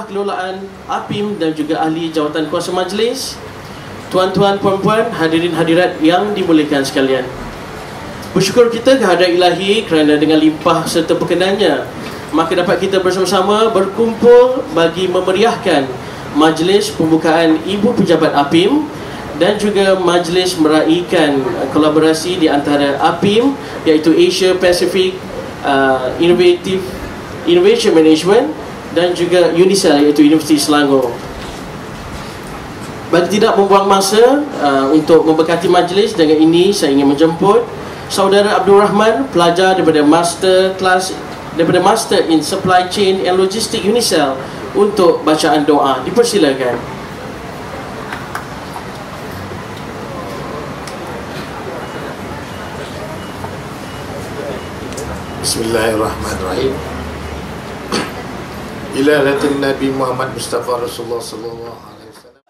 kelolaan APIM dan juga ahli jawatan kuasa majlis, tuan-tuan, puan-puan, hadirin hadirat yang dimuliakan sekalian. Bersyukur kita kehadrat Ilahi kerana dengan limpah serta perkenannya, maka dapat kita bersama-sama berkumpul bagi memeriahkan majlis pembukaan Ibu Pejabat APIM dan juga majlis meraikan kolaborasi di antara APIM iaitu Asia Pacific Innovation Management dan juga UNISEL iaitu Universiti Selangor. Bagi tidak membuang masa untuk memberkati majlis, dengan ini saya ingin menjemput Saudara Abdul Rahman, pelajar daripada Master in Supply Chain and Logistics UNISEL untuk bacaan doa. Dipersilakan. Bismillahirrahmanirrahim. Ila halatin Nabi Muhammad Mustafa Rasulullah sallallahu alaihi wasallam.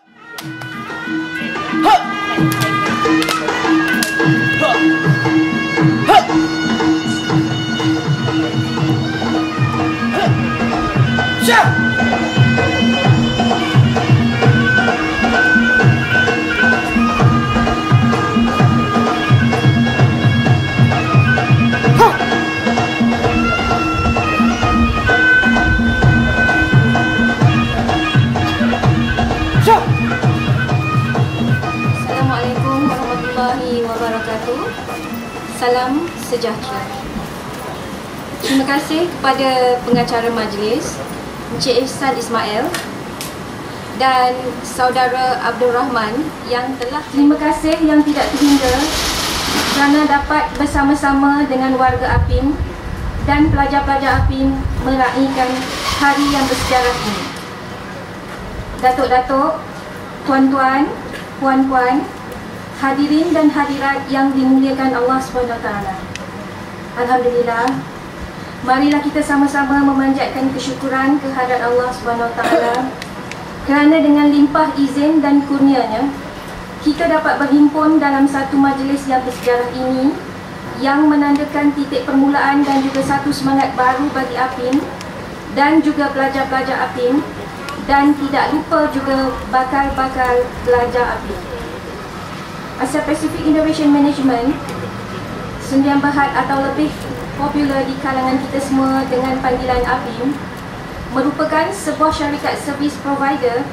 Assalamualaikum warahmatullahi wabarakatuh. Salam sejahtera. Terima kasih kepada pengacara majlis Encik Ihsan Ismail dan Saudara Abdul Rahman yang telah, terima kasih yang tidak terhingga kerana dapat bersama-sama dengan warga APIM dan pelajar-pelajar APIM meraihkan hari yang bersejarah ini. Datuk-datuk, tuan-tuan, puan-puan, hadirin dan hadirat yang dimuliakan Allah SWT. Alhamdulillah, marilah kita sama-sama memanjatkan kesyukuran kehadrat Allah SWT kerana dengan limpah izin dan kurnianya kita dapat berhimpun dalam satu majlis yang bersejarah ini yang menandakan titik permulaan dan juga satu semangat baru bagi APIM dan juga pelajar-pelajar APIM, dan tidak lupa juga bakal-bakal pelajar APIM. Asia Pacific Innovation Management, Sendian Berhad atau lebih popular di kalangan kita semua dengan panggilan APIM, merupakan sebuah syarikat servis provider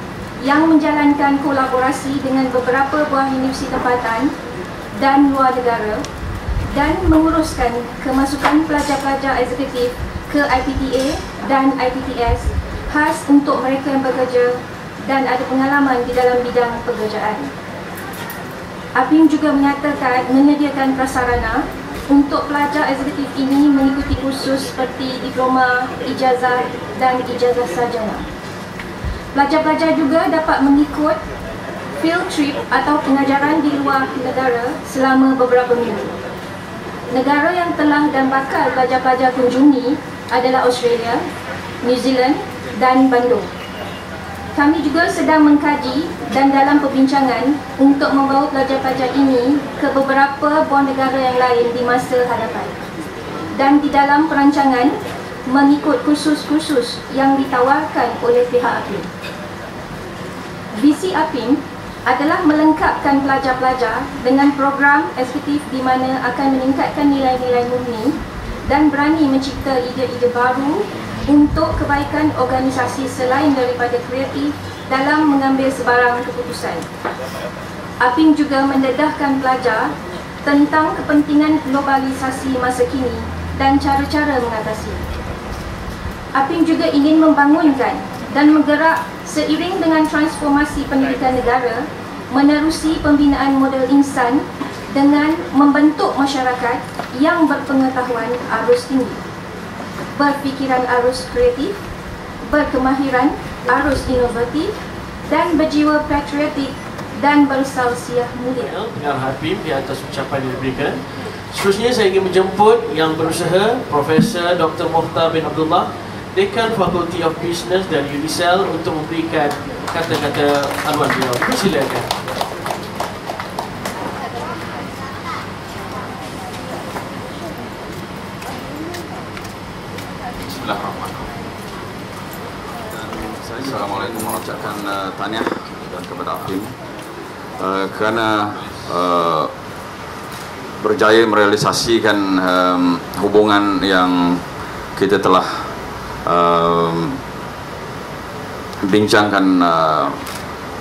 yang menjalankan kolaborasi dengan beberapa buah universiti tempatan dan luar negara dan menguruskan kemasukan pelajar-pelajar eksekutif ke IPTA dan IPTS khas untuk mereka yang bekerja dan ada pengalaman di dalam bidang pekerjaan. APIM juga menyediakan prasarana untuk pelajar eksekutif ini mengikuti kursus seperti diploma, ijazah dan ijazah sarjana. Pelajar-pelajar juga dapat mengikut field trip atau pengajaran di luar negara selama beberapa minggu. Negara yang telah dan bakal pelajar-pelajar kunjungi adalah Australia, New Zealand dan Bandung. Kami juga sedang mengkaji dan dalam perbincangan untuk membawa pelajar-pelajar ini ke beberapa buah negara yang lain di masa hadapan. Dan di dalam perancangan mengikut kursus-kursus yang ditawarkan oleh pihak APIM. Visi APIM adalah melengkapkan pelajar-pelajar dengan program eksekutif di mana akan meningkatkan nilai-nilai murni dan berani mencipta ide-ide baru untuk kebaikan organisasi selain daripada kreatif dalam mengambil sebarang keputusan. APIM juga mendedahkan pelajar tentang kepentingan globalisasi masa kini dan cara-cara mengatasi. APIM juga ingin membangunkan dan menggerak seiring dengan transformasi pendidikan negara, menerusi pembinaan model insan dengan membentuk masyarakat yang berpengetahuan arus tinggi, berfikiran arus kreatif, berkemahiran arus inovatif, dan berjiwa patriotik dan bersalsiah mulia. Dengan APIM di atas ucapan yang diberikan. Seterusnya saya ingin menjemput yang berusaha Profesor Dr. Mukhtar bin Abdullah, Dekan Fakulti of Business dari UNISEL untuk memberikan kata-kata anwar beliau. Persilakan. Bismillahirrahmanirrahim. Saya APIM kerana berjaya merealisasikan hubungan yang kita telah bincangkan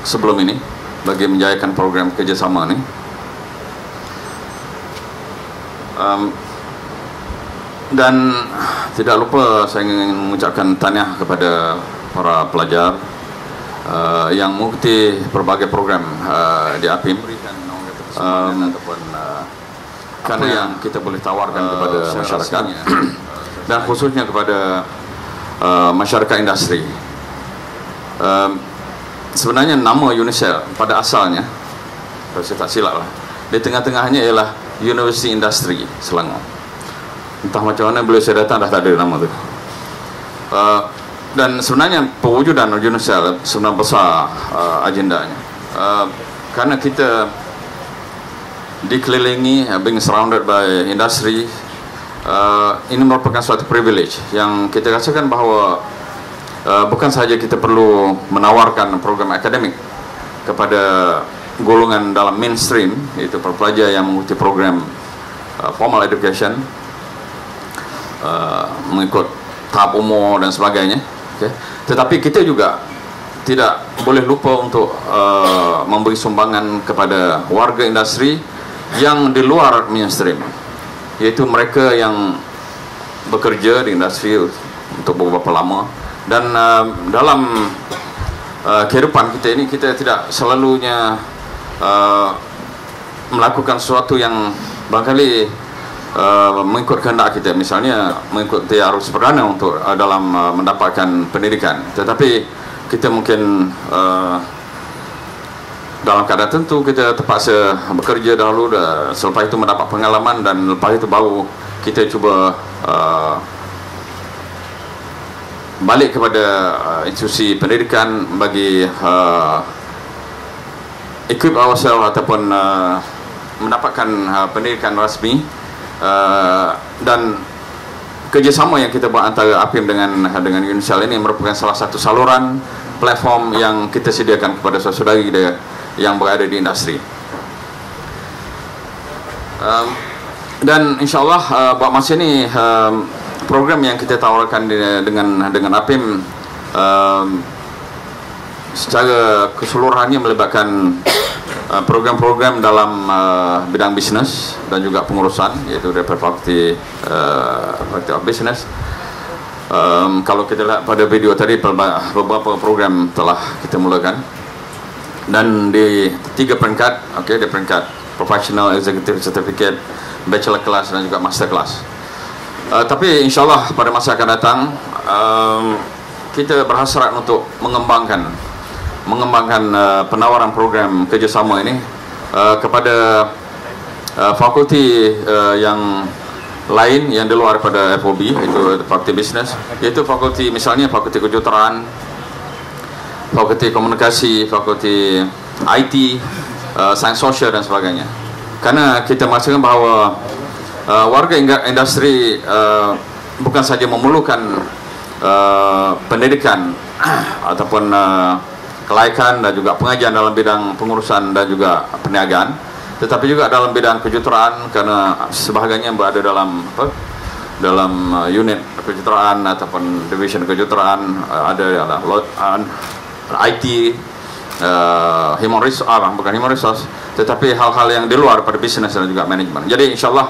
sebelum ini bagi menjayakan program kerjasama ini. Dan tidak lupa saya ingin mengucapkan tahniah kepada para pelajar yang mengikuti berbagai program di APIM, ataupun apa yang kita boleh tawarkan kepada masyarakat dan khususnya kepada masyarakat industri. Sebenarnya nama UNICEL pada asalnya, kalau saya tak silap lah, di tengah-tengahnya ialah University Industry Selangor. Entah macam mana bila saya datang dah tak ada nama tu. Dan sebenarnya pewujudan UNICEL sebenarnya besar agendanya. Kerana kita dikelilingi, being surrounded by industry, ini merupakan suatu privilege yang kita rasakan bahawa bukan sahaja kita perlu menawarkan program akademik kepada golongan dalam mainstream, iaitu para pelajar yang mengikuti program formal education, mengikut tahap umur dan sebagainya, okay. Tetapi kita juga tidak boleh lupa untuk memberi sumbangan kepada warga industri yang di luar mainstream, iaitu mereka yang bekerja di industri untuk beberapa lama. Dan dalam kehidupan kita ini, kita tidak selalunya melakukan sesuatu yang barangkali mengikut kehendak kita, misalnya mengikuti arus perdana untuk dalam mendapatkan pendidikan, tetapi kita mungkin dalam keadaan tentu kita terpaksa bekerja dahulu, selepas itu mendapat pengalaman, dan lepas itu baru kita cuba balik kepada institusi pendidikan bagi equip ourselves ataupun mendapatkan pendidikan rasmi. Dan kerjasama yang kita buat antara APIM dengan UNICEL ini merupakan salah satu saluran platform yang kita sediakan kepada saudara kita yang berada di industri. Dan insyaAllah buat masa ini program yang kita tawarkan dengan APIM secara keseluruhannya melibatkan program-program dalam bidang bisnes dan juga pengurusan, iaitu daripada Fakulty of Business. Kalau kita lihat pada video tadi, beberapa program telah kita mulakan, dan di 3 peringkat, okay, di peringkat Professional Executive Certificate, Bachelor Class dan juga Master Class. Tapi insyaAllah pada masa akan datang kita berhasrat untuk mengembangkan penawaran program kerjasama ini kepada fakulti yang lain yang di luar daripada FOB, iaitu Fakulti Bisnes, iaitu fakulti misalnya Fakulti Kejuruteraan, Fakulti Komunikasi, Fakulti IT, Sains Sosial dan sebagainya. Karena kita merasakan bahawa warga industri bukan saja memerlukan pendidikan ataupun kelaikan dan juga pengajian dalam bidang pengurusan dan juga perniagaan, tetapi juga dalam bidang kejuruteraan, karena sebahagiannya berada dalam unit kejuruteraan ataupun division kejuruteraan, ada IT, human resource, bukan human resource, tetapi hal-hal yang di luar pada bisnes dan juga manajemen. Jadi insyaAllah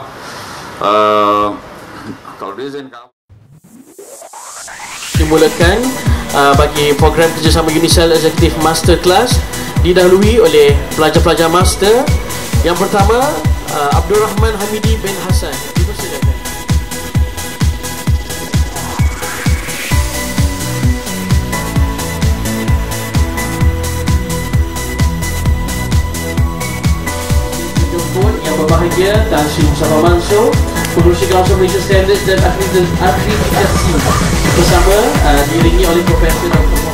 kalau diizinkan dimulakan bagi program kerjasama UNICEL Executive Master Class, didahului oleh pelajar-pelajar master. Yang pertama, Abdul Rahman Hamidi bin Hassan. Dipersilakan. Yang berbahagia Tan Sri Mustafa Mansur, Pengurusi Kawasan Malaysia Standards dan Akreditasi, bersama diiringi oleh Profesor Dr.